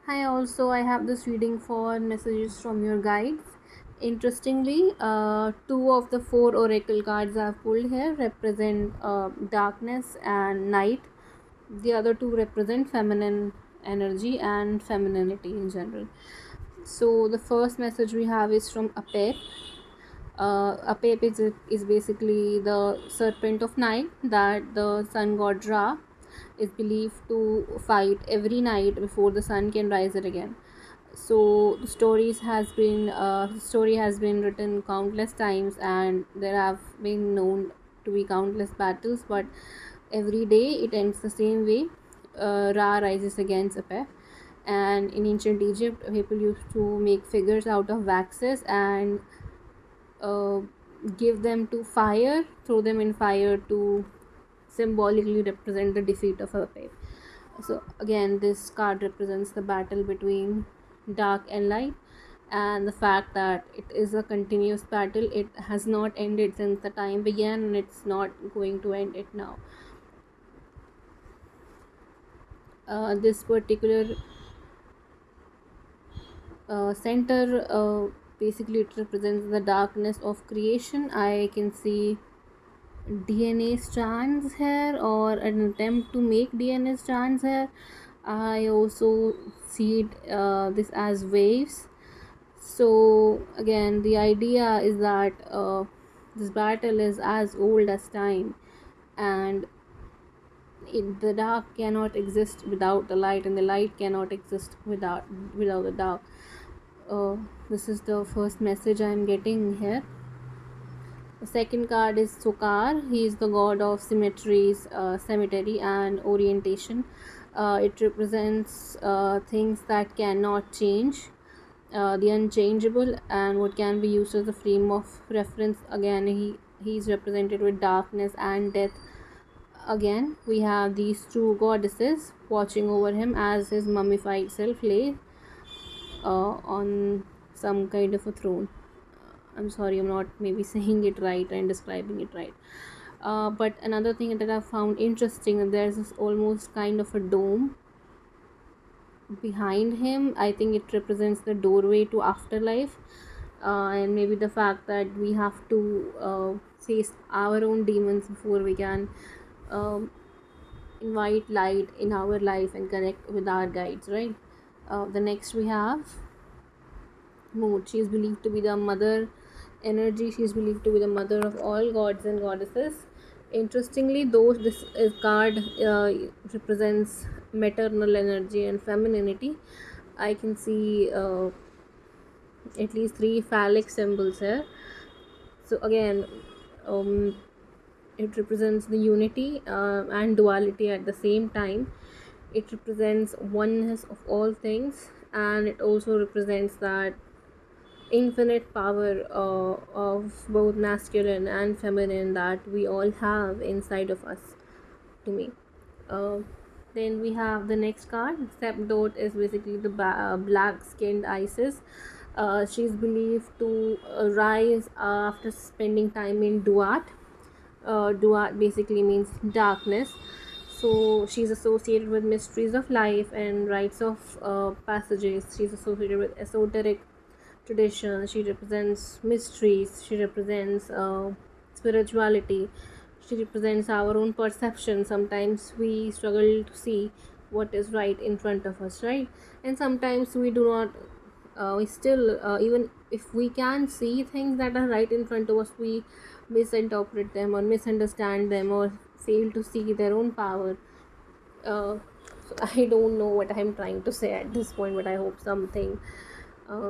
Hi, also I have this reading for messages from your guides. Interestingly, two of the four oracle cards I've pulled here represent darkness and night. The other two represent feminine energy and femininity in general. So the first message we have is from Apep. Apep is basically the serpent of night that the sun god Ra is believed to fight every night before the sun can rise it again. So the story has been written countless times, and there have been known to be countless battles, but every day it ends the same way. Ra rises against Apep, and in ancient Egypt people used to make figures out of waxes and uh, give them to fire, throw them in fire to symbolically represent the defeat of Apep. So again, this card represents the battle between dark and light, and the fact that it is a continuous battle. It has not ended since the time began, and it's not going to end it now. This particular center, basically it represents the darkness of creation. I can see DNA strands here, or an attempt to make DNA strands here. I also see this as waves. So again, the idea is that this battle is as old as time, and the dark cannot exist without the light, and the light cannot exist without the dark. uh, this is the first message I am getting here. The second card is Sokar. He is the god of symmetries, cemetery, and orientation. It represents things that cannot change, the unchangeable, and what can be used as a frame of reference. Again, he's represented with darkness and death. Again, we have these two goddesses watching over him as his mummified self lay on some kind of a throne. I'm sorry, I'm not maybe saying it right and describing it right. But another thing that I found interesting, that there's this almost kind of a dome behind him. I think it represents the doorway to afterlife, and maybe the fact that we have to face our own demons before we can um, invite light in our life and connect with our guides, right? The next we have Mood. She is believed to be the mother energy. She is believed to be the mother of all gods and goddesses. Interestingly, though this card represents maternal energy and femininity, I can see at least three phallic symbols here. So again, um, it represents the unity and duality at the same time. It represents oneness of all things, and it also represents that infinite power of both masculine and feminine that we all have inside of us, to me. uh, then we have the next card. Sepdot is basically the black skinned Isis. She's believed to rise after spending time in Duat. Duat basically means darkness. So she's associated with mysteries of life and rites of passages. She's associated with esoteric tradition. She represents mysteries. She represents spirituality. She represents our own perception. Sometimes we struggle to see what is right in front of us, right? And sometimes we do not. We still, even if we can see things that are right in front of us, we misinterpret them or misunderstand them or fail to see their own power. So I don't know what I'm trying to say at this point, but I hope something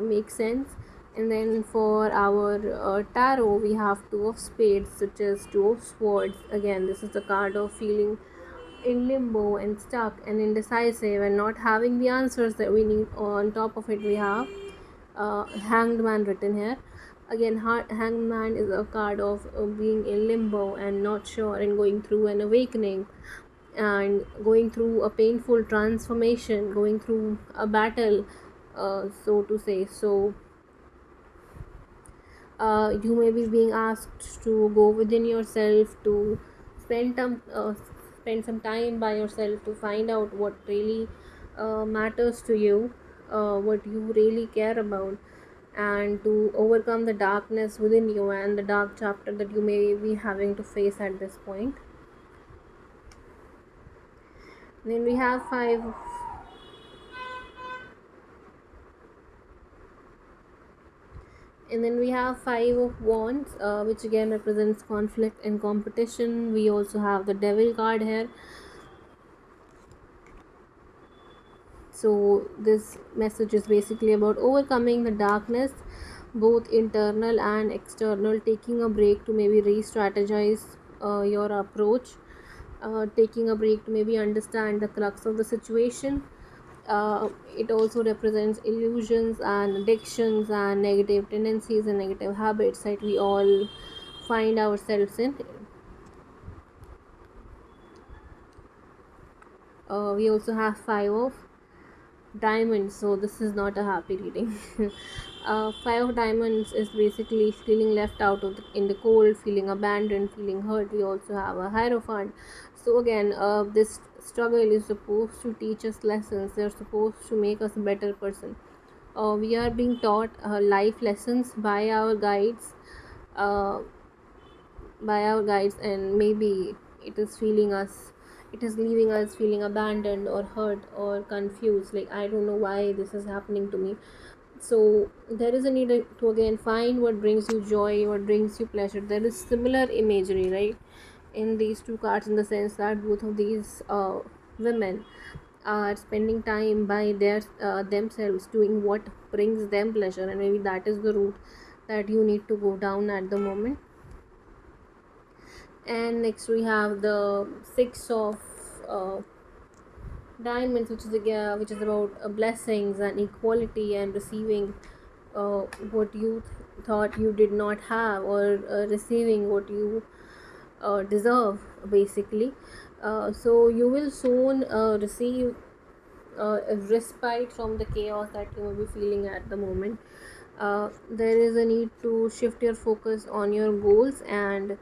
makes sense. And then for our tarot, we have two of spades, such as two of swords. Again, this is the card of feeling in limbo and stuck and indecisive and not having the answers that we need. On top of it, we have hanged man written here. Again, hanged man is a card of being in limbo and not sure and going through an awakening and going through a painful transformation, going through a battle, so to say. So you may be being asked to go within yourself, to spend some spend some time by yourself to find out what really matters to you. what you really care about, and to overcome the darkness within you and the dark chapter that you may be having to face at this point. Then we have five of wands, which again represents conflict and competition. We also have the devil card here. So this message is basically about overcoming the darkness, both internal and external, taking a break to maybe re-strategize your approach, taking a break to maybe understand the crux of the situation. It also represents illusions and addictions and negative tendencies and negative habits that we all find ourselves in. We also have five of diamonds, so this is not a happy reading. Five of diamonds is basically feeling left out in the cold, feeling abandoned, feeling hurt. We also have a hierophant. So again, this struggle is supposed to teach us lessons. They're supposed to make us a better person. We are being taught life lessons uh, by our guides, and maybe it is feeling us it is leaving us feeling abandoned or hurt or confused, like I don't know why this is happening to me. So there is a need to again find what brings you joy, what brings you pleasure. There is similar imagery, right, in these two cards, in the sense that both of these women are spending time by themselves, doing what brings them pleasure, and maybe that is the route that you need to go down at the moment. And next we have the six of uh, diamonds, which is about blessings and equality and receiving uh, what you thought you did not have, or receiving what you deserve, basically. So you will soon receive a respite from the chaos that you will be feeling at the moment. There is a need to shift your focus on your goals and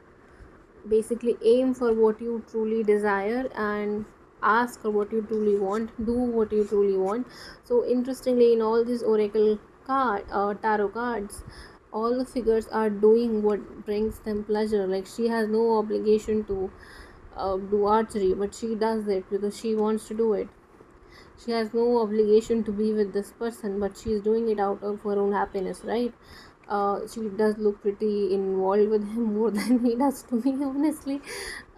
basically aim for what you truly desire, and ask for what you truly want, do what you truly want. So interestingly, in all these oracle tarot cards, all the figures are doing what brings them pleasure. Like, she has no obligation to do archery, but she does it because she wants to do it. She has no obligation to be with this person, but she's doing it out of her own happiness, right? She does look pretty involved with him more than he does to me, honestly.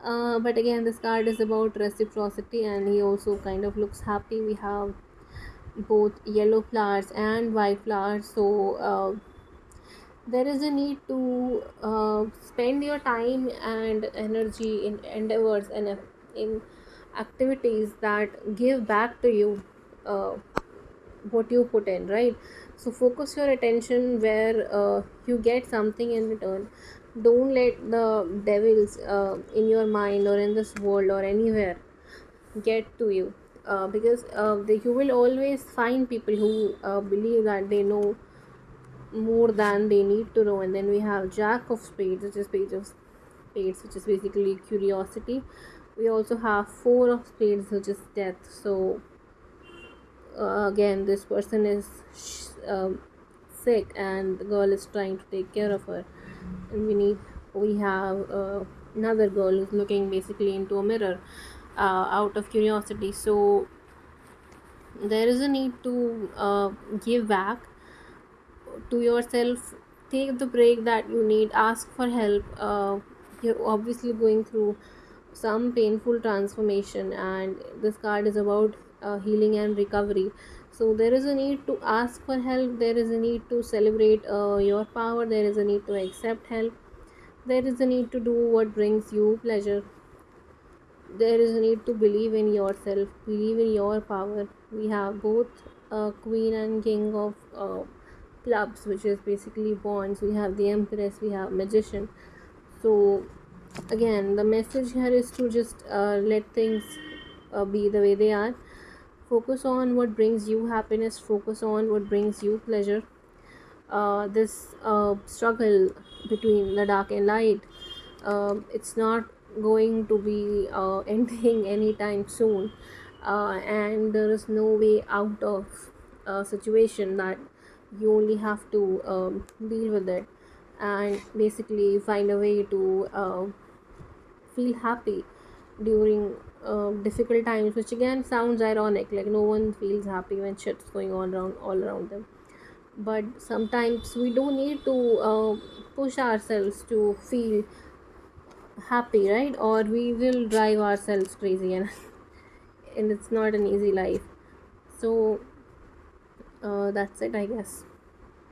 But again, this card is about reciprocity, and he also kind of looks happy. We have both yellow flowers and white flowers, so there is a need to spend your time and energy in endeavors and in activities that give back to you uh, what you put in, right? So focus your attention where you get something in return. Don't let the devils in your mind or in this world or anywhere get to you, because you will always find people who believe that they know more than they need to know. And then we have jack of spades, which is page of spades, which is basically curiosity. We also have four of spades, which is death. So again, this person is sick, and the girl is trying to take care of her, and we have another girl who's looking basically into a mirror out of curiosity. So there is a need to give back to yourself. Take the break that you need, ask for help. You're obviously going through some painful transformation, and this card is about healing and recovery. So there is a need to ask for help, there is a need to celebrate your power, there is a need to accept help, there is a need to do what brings you pleasure, there is a need to believe in yourself, believe in your power. We have both queen and king of clubs, which is basically wands. We have the empress, we have magician. So again, the message here is to just let things be the way they are. Focus on what brings you happiness, focus on what brings you pleasure. This struggle between the dark and light, it's not going to be ending anytime soon, and there is no way out of situation that you only have to deal with it, and basically find a way to feel happy during difficult times, which again sounds ironic, like no one feels happy when shit's going on around all around them. But sometimes we do need to push ourselves to feel happy, right? Or we will drive ourselves crazy, and and it's not an easy life. So that's it, I guess.